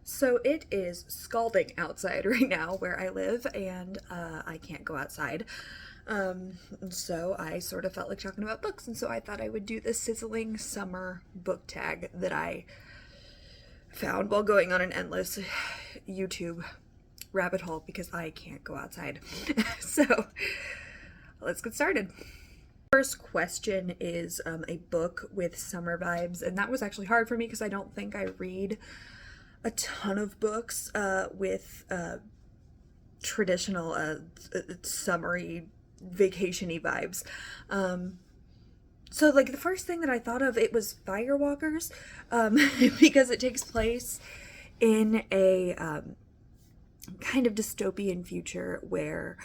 So it is scalding outside right now where I live, and I can't go outside. So I sort of felt like talking about books, and so I thought I would do the Sizzling Summer book tag that I found while going on an endless YouTube rabbit hole because I can't go outside. So let's get started. First question is a book with summer vibes, and that was actually hard for me because I don't think I read a ton of books with traditional summery vacation-y vibes. So like the first thing that I thought of, it was Firewalkers, because it takes place in a kind of dystopian future where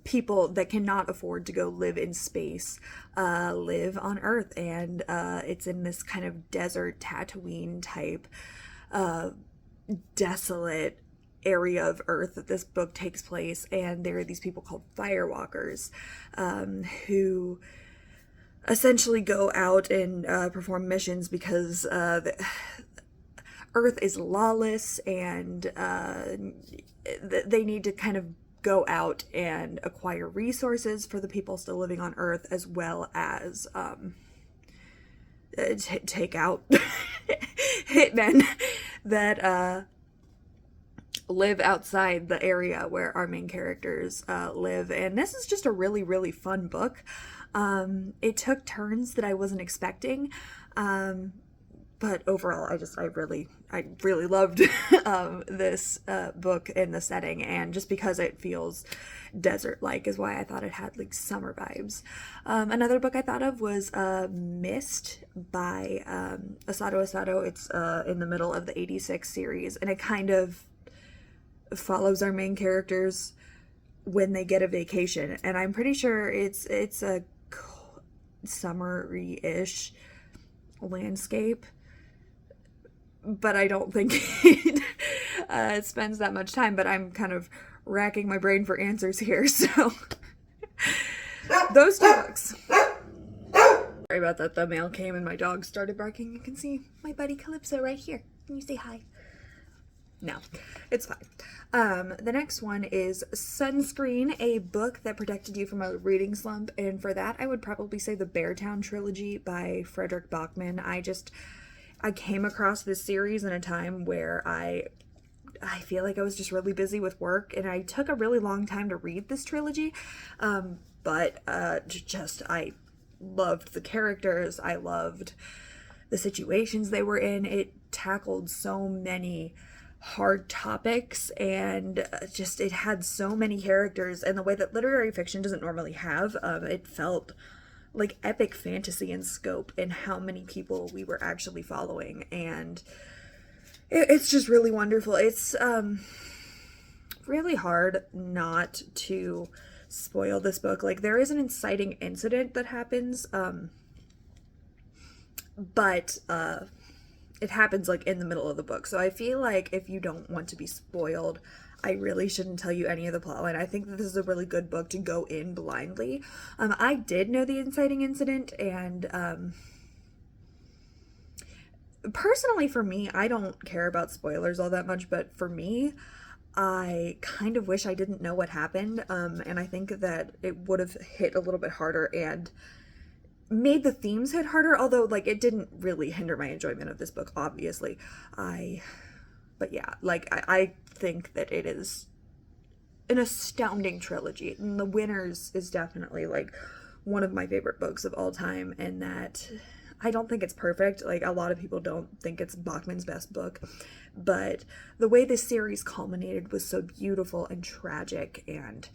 people that cannot afford to go live in space live on Earth, and it's in this kind of desert Tatooine type desolate area of Earth that this book takes place. And there are these people called Firewalkers who essentially go out and perform missions because Earth is lawless, and they need to kind of go out and acquire resources for the people still living on Earth, as well as take out hitmen that live outside the area where our main characters live. And this is just a really, really fun book. It took turns that I wasn't expecting. But overall, I really loved this book and the setting, and just because it feels desert-like is why I thought it had like summer vibes. Another book I thought of was Mist by Asado Asado. It's in the middle of the 86 series, and it kind of follows our main characters when they get a vacation, and I'm pretty sure it's a summery-ish landscape, but I don't think it spends that much time. But I'm kind of racking my brain for answers here, so those two books. Sorry about that, the mail came and my dog started barking. You can see my buddy Calypso right here. Can you say hi? No, it's fine. The next one is Sunscreen, a book that protected you from a reading slump, and for that I would probably say the Beartown trilogy by Frederick Bachman. I came across this series in a time where I feel like I was just really busy with work, and I took a really long time to read this trilogy, but I loved the characters, I loved the situations they were in. It tackled so many hard topics, and it had so many characters in the way that literary fiction doesn't normally have. It felt like epic fantasy in scope in how many people we were actually following, and it's just really wonderful. It's really hard not to spoil this book. Like, there is an inciting incident that happens, but it happens like in the middle of the book, so I feel like if you don't want to be spoiled, I really shouldn't tell you any of the plotline. I think that this is a really good book to go in blindly. I did know the inciting incident, and personally for me, I don't care about spoilers all that much, but for me, I kind of wish I didn't know what happened, and I think that it would have hit a little bit harder and made the themes hit harder, although like it didn't really hinder my enjoyment of this book, obviously. But yeah, like I think that it is an astounding trilogy, and The Winners is definitely like one of my favorite books of all time, and that I don't think it's perfect. Like, a lot of people don't think it's Bachman's best book, but the way this series culminated was so beautiful and tragic, and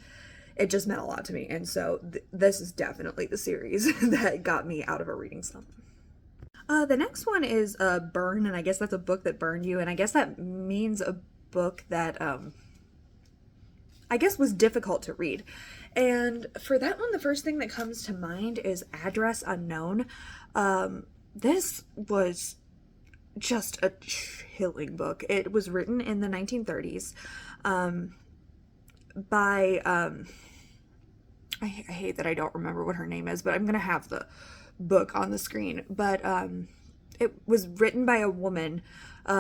it just meant a lot to me. And so this is definitely the series that got me out of a reading slump. The next one is Burn, and I guess that's a book that burned you, and I guess that means a book that I guess was difficult to read. And for that one, the first thing that comes to mind is Address Unknown. This was just a chilling book. It was written in the 1930s by I hate that I don't remember what her name is, but I'm gonna have the book on the screen. But it was written by a woman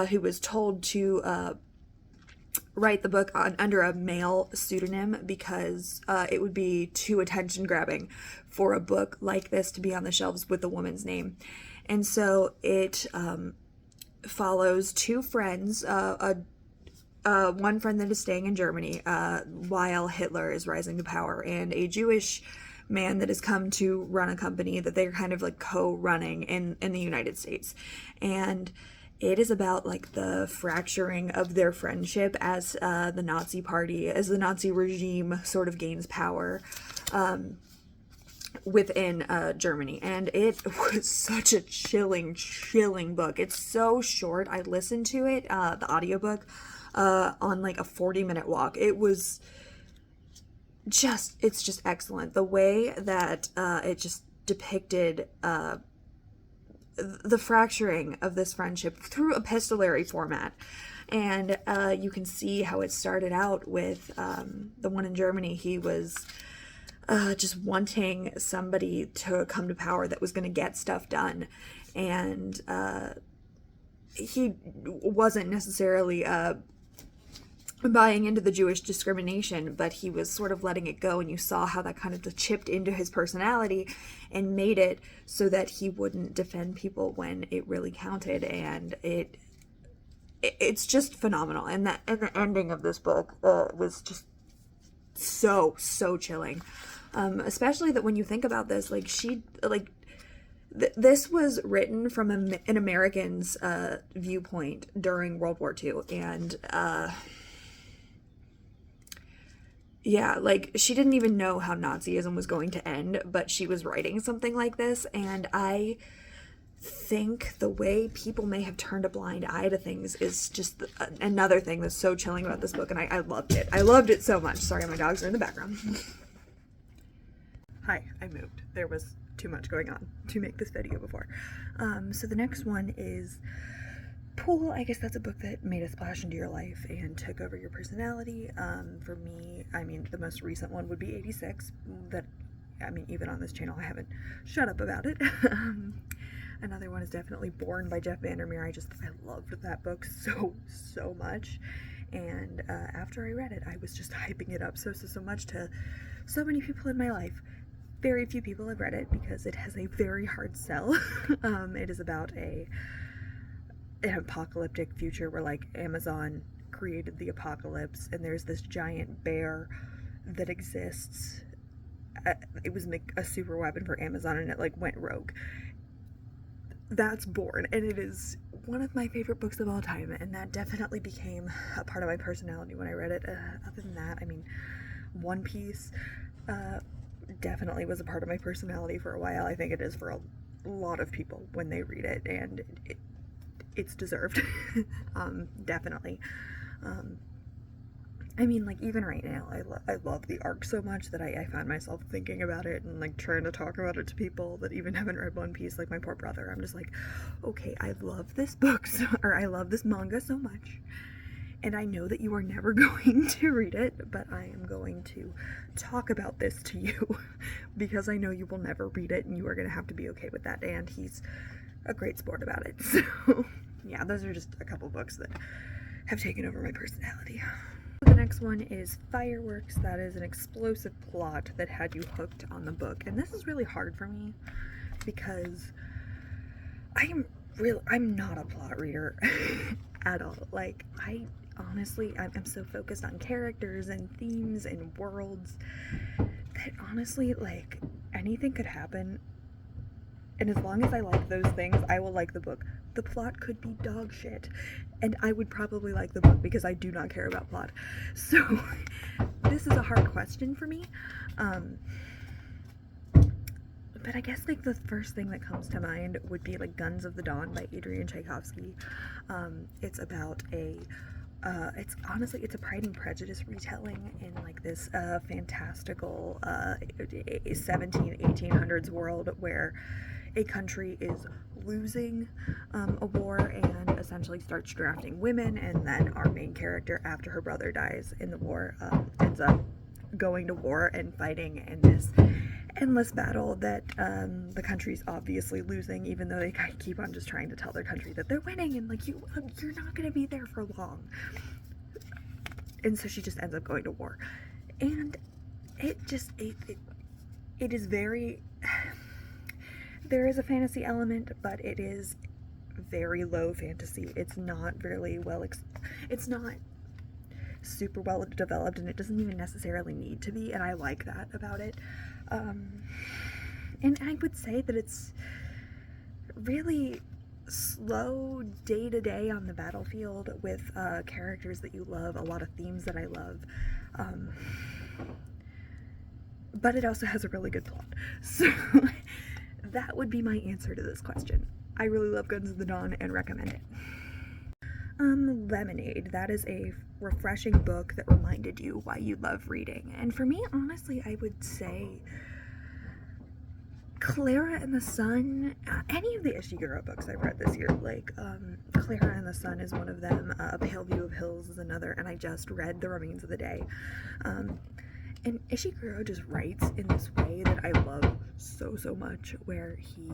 who was told to write the book under a male pseudonym because it would be too attention grabbing for a book like this to be on the shelves with a woman's name. And so it follows two friends, one friend that is staying in Germany while Hitler is rising to power, and a Jewish man that has come to run a company that they're kind of like co-running in the United States. And it is about like the fracturing of their friendship as the Nazi party, as the Nazi regime sort of gains power within Germany. And it was such a chilling book. It's so short. I listened to it, the audiobook, on like a 40-minute walk. It's just excellent. The way that it just depicted the fracturing of this friendship through epistolary format. And you can see how it started out with the one in Germany. He was just wanting somebody to come to power that was going to get stuff done. And he wasn't necessarily buying into the Jewish discrimination, but he was sort of letting it go, and you saw how that kind of chipped into his personality and made it so that he wouldn't defend people when it really counted. And it's just phenomenal. And the ending of this book was just so chilling, especially that when you think about this, like this was written from an American's viewpoint during World War II, and yeah, like she didn't even know how Nazism was going to end, but she was writing something like this. And I think the way people may have turned a blind eye to things is just another thing that's so chilling about this book. And I loved it. I loved it so much. Sorry, my dogs are in the background. Hi, I moved. There was too much going on to make this video before. So the next one is Pool. I guess that's a book that made a splash into your life and took over your personality. For me, I mean, the most recent one would be 86. That, I mean, even on this channel, I haven't shut up about it. Another one is definitely Born by Jeff Vandermeer. I loved that book so much. And after I read it, I was just hyping it up so much to so many people in my life. Very few people have read it because it has a very hard sell. It is about an apocalyptic future where like Amazon created the apocalypse, and there's this giant bear that exists. It was a super weapon for Amazon, and it like went rogue. That's Born, and it is one of my favorite books of all time, and that definitely became a part of my personality when I read it. Other than that, I mean, One Piece definitely was a part of my personality for a while. I think it is for a lot of people when they read it, and it's deserved. Definitely. I mean, like, even right now, I love the arc so much that I find myself thinking about it and, like, trying to talk about it to people that even haven't read One Piece, like my poor brother. I'm just like, okay, I love this book, or I love this manga so much, and I know that you are never going to read it, but I am going to talk about this to you, because I know you will never read it, and you are going to have to be okay with that, and he's a great sport about it. So, yeah, those are just a couple books that have taken over my personality. The next one is Fireworks. That is an explosive plot that had you hooked on the book. And this is really hard for me because I'm not a plot reader at all. Like, I'm so focused on characters and themes and worlds that honestly, like, anything could happen. And as long as I like those things, I will like the book. The plot could be dog shit, and I would probably like the book because I do not care about plot. So this is a hard question for me. But I guess like the first thing that comes to mind would be like Guns of the Dawn by Adrian Tchaikovsky. It's about it's a Pride and Prejudice retelling in like this fantastical 1800s world where a country is losing a war and essentially starts drafting women, and then our main character, after her brother dies in the war, ends up going to war and fighting in this endless battle that the country's obviously losing, even though they keep on just trying to tell their country that they're winning, and like, you're not gonna be there for long. And so she just ends up going to war, and it is very, there is a fantasy element, but it is very low fantasy. It's not really it's not super well developed, and it doesn't even necessarily need to be, and I like that about it. And I would say that it's really slow day to day on the battlefield with characters that you love, a lot of themes that I love, but it also has a really good plot. So that would be my answer to this question. I really love Guns of the Dawn and recommend it. Lemonade. That is a refreshing book that reminded you why you love reading. And for me, honestly, I would say Clara and the Sun, any of the Ishiguro books I've read this year, like Clara and the Sun is one of them, A Pale View of Hills is another, and I just read The Remains of the Day. And Ishiguro just writes in this way that I love so much, where he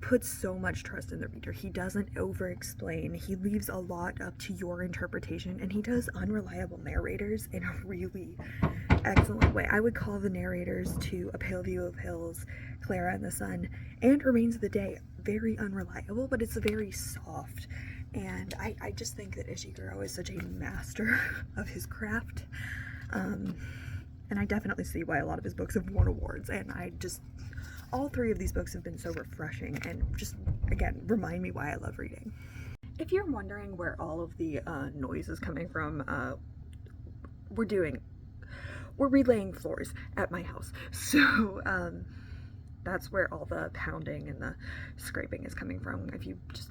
puts so much trust in the reader. He doesn't over-explain. He leaves a lot up to your interpretation, and he does unreliable narrators in a really excellent way. I would call the narrators to A Pale View of Hills, Clara and the Sun, and Remains of the Day very unreliable, but it's very soft. And I just think that Ishiguro is such a master of his craft. And I definitely see why a lot of his books have won awards, and all three of these books have been so refreshing and just, again, remind me why I love reading. If you're wondering where all of the noise is coming from, we're relaying floors at my house. So that's where all the pounding and the scraping is coming from, if you just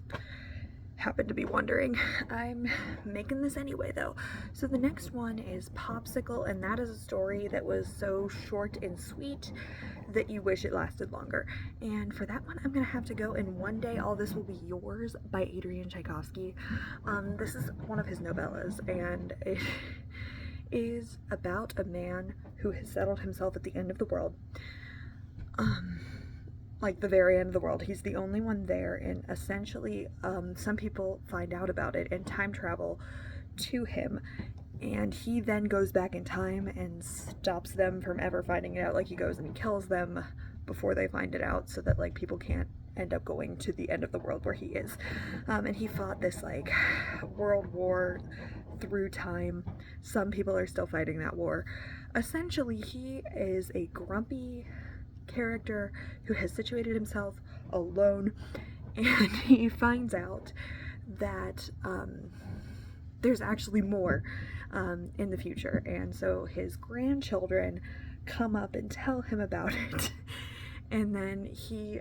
happen to be wondering. I'm making this anyway though. So the next one is Popsicle, and that is a story that was so short and sweet that you wish it lasted longer. And for that one, I'm gonna have to go And One Day All This Will Be Yours by Adrian Tchaikovsky. This is one of his novellas, and it is about a man who has settled himself at the end of the world. Like the very end of the world. He's the only one there, and essentially some people find out about it and time travel to him, and he then goes back in time and stops them from ever finding it out. Like, he goes and he kills them before they find it out, so that like people can't end up going to the end of the world where he is. And he fought this like world war through time. Some people are still fighting that war. Essentially, he is a grumpy character who has situated himself alone, and he finds out that there's actually more in the future, and so his grandchildren come up and tell him about it. And then he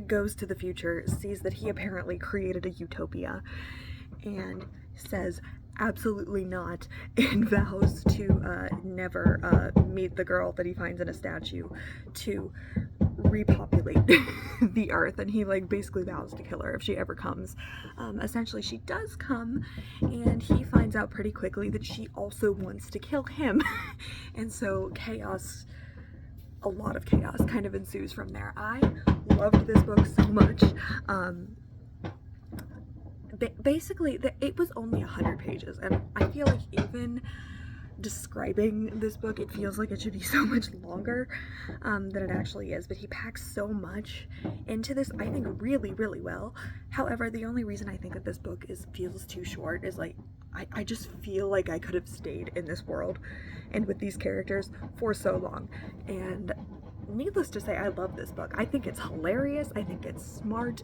goes to the future, sees that he apparently created a utopia, and says absolutely not, and vows to never meet the girl that he finds in a statue, to repopulate the earth. And he like basically vows to kill her if she ever comes. Essentially, she does come, and he finds out pretty quickly that she also wants to kill him. And so chaos, a lot of chaos kind of ensues from there. I loved this book so much. Basically, it was only 100 pages, and I feel like even describing this book, it feels like it should be so much longer than it actually is. But he packs so much into this, I think, really well. However, the only reason I think that this book feels too short is like, I just feel like I could have stayed in this world and with these characters for so long. And needless to say, I love this book. I think it's hilarious. I think it's smart.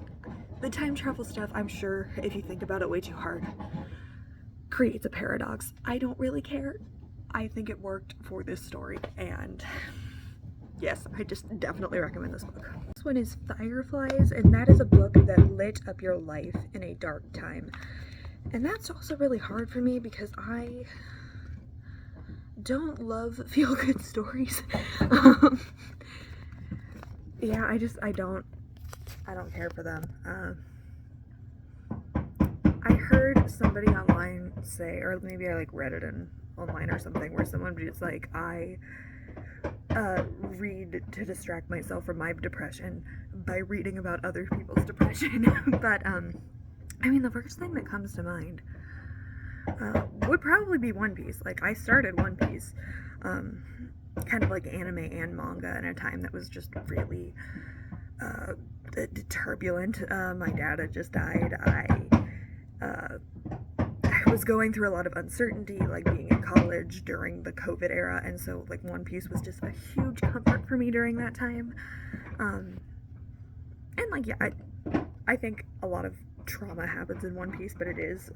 The time travel stuff, I'm sure, if you think about it way too hard, creates a paradox. I don't really care. I think it worked for this story, and yes, I just definitely recommend this book. This one is Fireflies, and that is a book that lit up your life in a dark time. And that's also really hard for me because I don't love feel-good stories. Yeah, I don't care for them. I heard somebody online say, or maybe I like read it in online or something where someone was like, I read to distract myself from my depression by reading about other people's depression. But I mean, the first thing that comes to mind would probably be One Piece. Like, I started One Piece kind of like anime and manga in a time that was just really turbulent. My dad had just died. I was going through a lot of uncertainty, like being in college during the COVID era, and so like One Piece was just a huge comfort for me during that time. And like, yeah, I think a lot of trauma happens in One Piece, but it is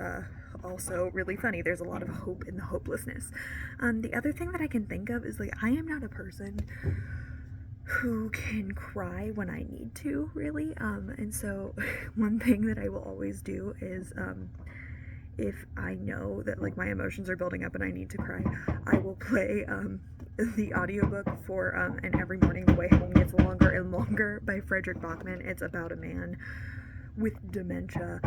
also really funny. There's a lot of hope in the hopelessness. The other thing that I can think of is, like, I am not a person who can cry when I need to, really. And so one thing that I will always do is if I know that like my emotions are building up and I need to cry, I will play the audiobook for And Every Morning the Way Home Gets Longer and Longer by Frederick Bachman. It's about a man with dementia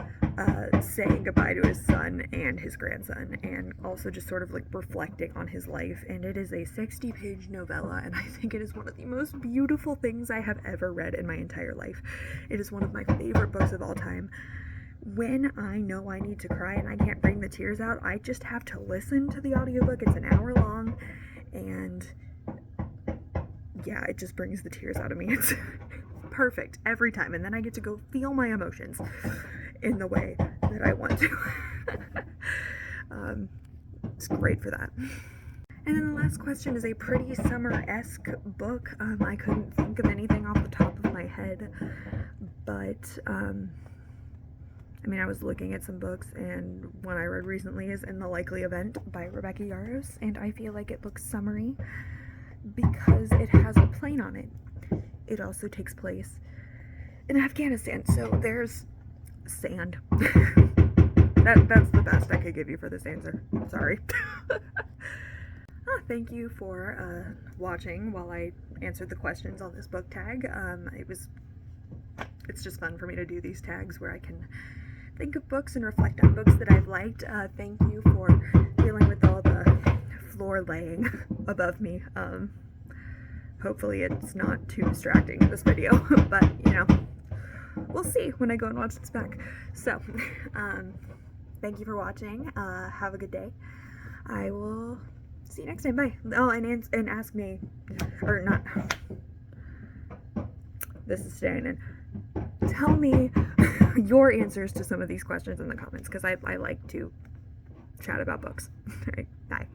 saying goodbye to his son and his grandson, and also just sort of like reflecting on his life. And it is a 60-page novella, and I think it is one of the most beautiful things I have ever read in my entire life. It is one of my favorite books of all time. When I know I need to cry and I can't bring the tears out, I just have to listen to the audiobook. It's an hour long, and yeah, it just brings the tears out of me. It's perfect every time, and then I get to go feel my emotions in the way that I want to. It's great for that. And then the last question is a pretty summer-esque book. I couldn't think of anything off the top of my head, but I mean, I was looking at some books, and one I read recently is In the Likely Event by Rebecca Yarros, and I feel like it looks summery because it has a plane on it. It also takes place in Afghanistan, so there's sand. That's the best I could give you for this answer. Sorry. Thank you for watching while I answered the questions on this book tag. It's just fun for me to do these tags where I can think of books and reflect on books that I've liked. Thank you for dealing with all the floor laying above me. Hopefully it's not too distracting in this video, but you know, we'll see when I go and watch this back. So, thank you for watching. Have a good day. I will see you next time. Bye. Oh, and ask me, or not. This is staying in. Tell me your answers to some of these questions in the comments, because I like to chat about books. All right, bye.